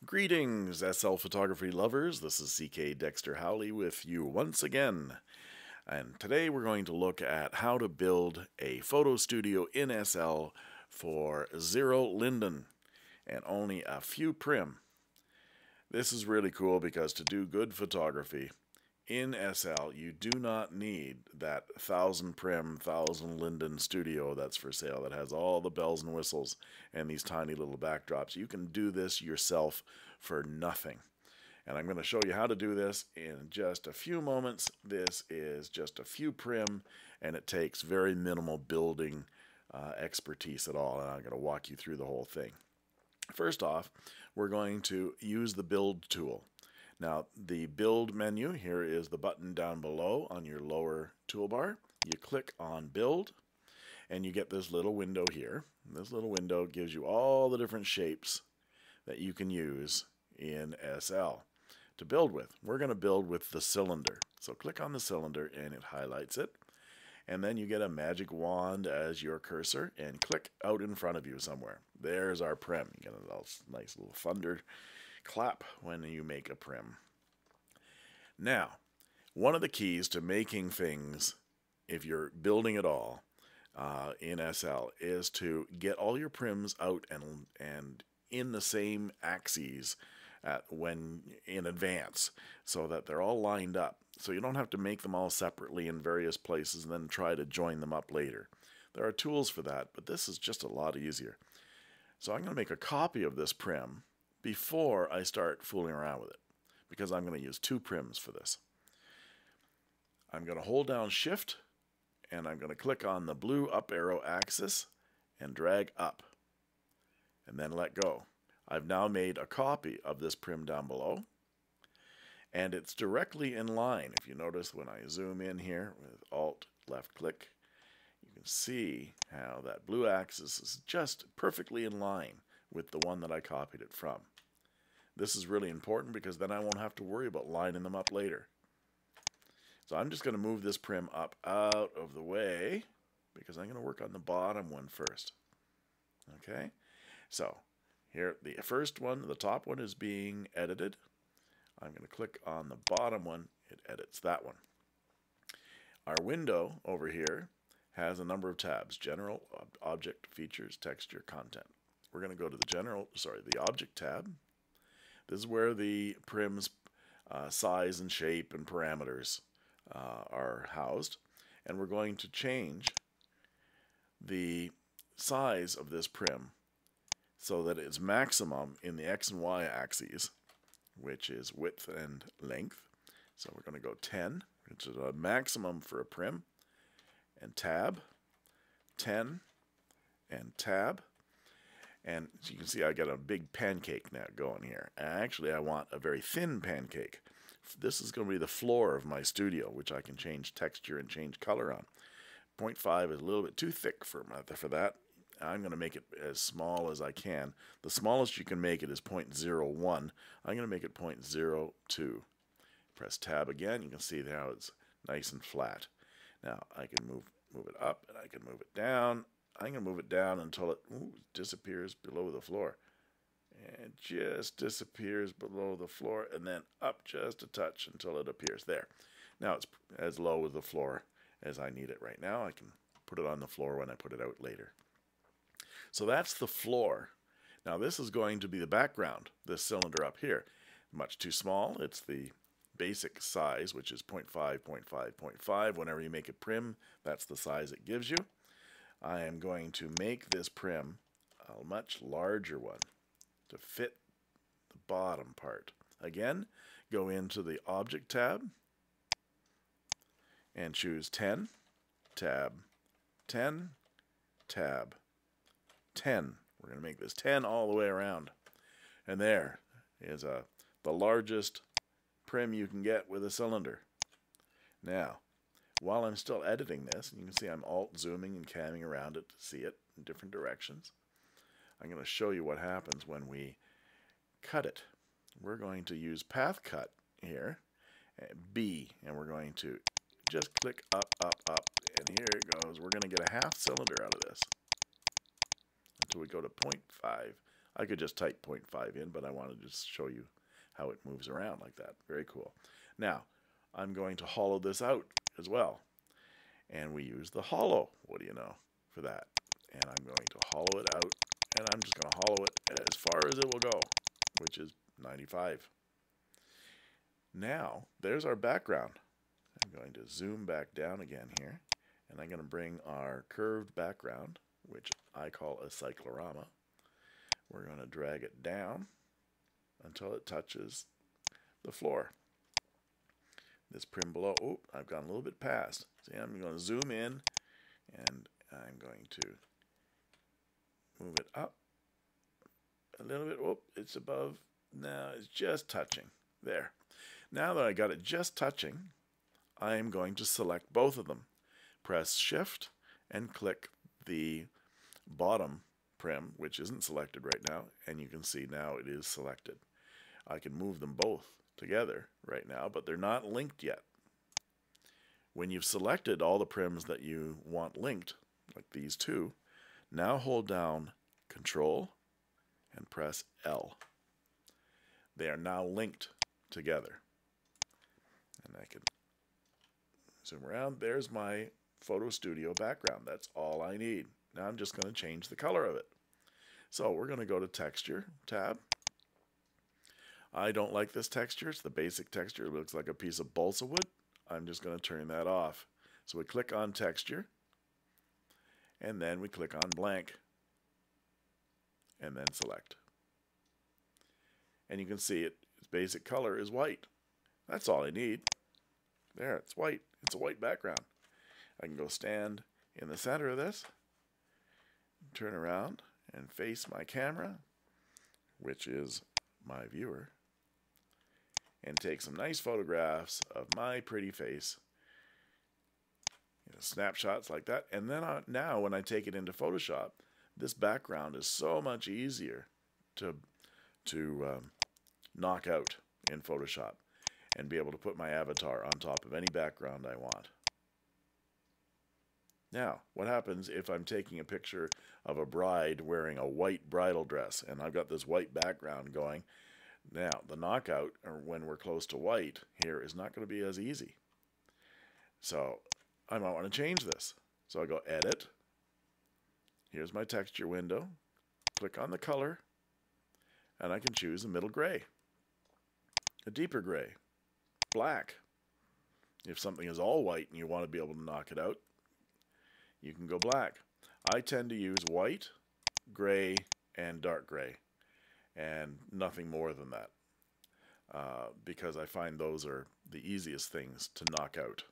Greetings, SL photography lovers. This is CK Dexter Howley with you once again. And today we're going to look at how to build a photo studio in SL for 0 Linden and only a few prim. This is really cool because to do good photography in SL, you do not need that 1000 prim, 1000 Linden studio that's for sale that has all the bells and whistles and these tiny little backdrops. You can do this yourself for nothing. And I'm going to show you how to do this in just a few moments. This is just a few prim, and it takes very minimal building expertise at all. And I'm going to walk you through the whole thing. First off, we're going to use the build tool. Now, the build menu, here is the button down below on your lower toolbar. You click on build, and you get this little window here. This little window gives you all the different shapes that you can use in SL to build with. We're going to build with the cylinder. So click on the cylinder, and it highlights it. And then you get a magic wand as your cursor, and click out in front of you somewhere. There's our prim. You get a nice little thunder clap when you make a prim. Now, one of the keys to making things, if you're building at all in SL, is to get all your prims out and in the same axes when in advance, so that they're all lined up. So you don't have to make them all separately in various places and then try to join them up later. There are tools for that, but this is just a lot easier. So I'm going to make a copy of this prim before I start fooling around with it, because I'm going to use 2 prims for this. I'm going to hold down Shift, and I'm going to click on the blue up arrow axis and drag up, and then let go. I've now made a copy of this prim down below, and it's directly in line. If you notice when I zoom in here with Alt left click, you can see how that blue axis is just perfectly in line with the one that I copied it from. This is really important because then I won't have to worry about lining them up later. So I'm just going to move this prim up out of the way because I'm going to work on the bottom one first. Okay, so here the first one, the top one, is being edited. I'm going to click on the bottom one. It edits that one. Our window over here has a number of tabs: General, Object, Features, Texture, Content. We're going to go to the Object tab. This is where the prim's size and shape and parameters are housed. And we're going to change the size of this prim so that it's maximum in the X and Y axes, which is width and length. So we're going to go 10, which is a maximum for a prim, and tab, 10, and tab. And as you can see, I got a big pancake now going here. Actually, I want a very thin pancake. This is going to be the floor of my studio, which I can change texture and change color on. 0.5 is a little bit too thick for that. I'm going to make it as small as I can. The smallest you can make it is 0.01. I'm going to make it 0.02. Press tab again. You can see how it's nice and flat. Now I can move it up, and I can move it down. I'm going to move it down until it disappears below the floor. It just disappears below the floor, and then up just a touch until it appears there. Now it's as low as the floor as I need it right now. I can put it on the floor when I put it out later. So that's the floor. Now this is going to be the background, this cylinder up here. Much too small. It's the basic size, which is 0.5, 0.5, 0.5. Whenever you make it prim, that's the size it gives you. I am going to make this prim a much larger one to fit the bottom part. Again, go into the Object tab and choose 10, tab, 10, tab, 10. We're going to make this 10 all the way around. And there is the largest prim you can get with a cylinder. Now, while I'm still editing this, and you can see I'm alt zooming and camming around it to see it in different directions, I'm going to show you what happens when we cut it. We're going to use Path Cut here, B, and we're going to just click up, up, up, and here it goes. We're going to get a half cylinder out of this until we go to 0.5 I could just type 0.5 in, but I wanted to just show you how it moves around like that. Very cool. Now, I'm going to hollow this out as well. And we use the hollow, what do you know, for that. And I'm going to hollow it out, and I'm just going to hollow it as far as it will go, which is 95. Now, there's our background. I'm going to zoom back down again here, and I'm going to bring our curved background, which I call a cyclorama. We're going to drag it down until it touches the floor. This prim below, oh, I've gone a little bit past. See, I'm going to zoom in, and I'm going to move it up a little bit. Oh, it's above. Now it's just touching. There. Now that I got it just touching, I am going to select both of them. Press Shift and click the bottom prim, which isn't selected right now, and you can see now it is selected. I can move them both together right now, but they're not linked yet. When you've selected all the prims that you want linked, like these two, now hold down Control and press L. They are now linked together. And I can zoom around. There's my Photostudio background. That's all I need. Now I'm just going to change the color of it. So we're going to go to Texture tab. I don't like this texture. It's the basic texture. It looks like a piece of balsa wood. I'm just going to turn that off. So we click on Texture, and then we click on Blank, and then select. And you can see its basic color is white. That's all I need. There, it's white. It's a white background. I can go stand in the center of this, turn around, and face my camera, which is my viewer, and take some nice photographs of my pretty face. Snapshots like that. And then now when I take it into Photoshop, this background is so much easier to knock out in Photoshop and be able to put my avatar on top of any background I want. Now, what happens if I'm taking a picture of a bride wearing a white bridal dress and I've got this white background going? Now, the knockout, or when we're close to white here, is not going to be as easy. So I might want to change this. So I go Edit. Here's my texture window. Click on the color, and I can choose a middle gray, a deeper gray, black. If something is all white and you want to be able to knock it out, you can go black. I tend to use white, gray, and dark gray, and nothing more than that, because I find those are the easiest things to knock out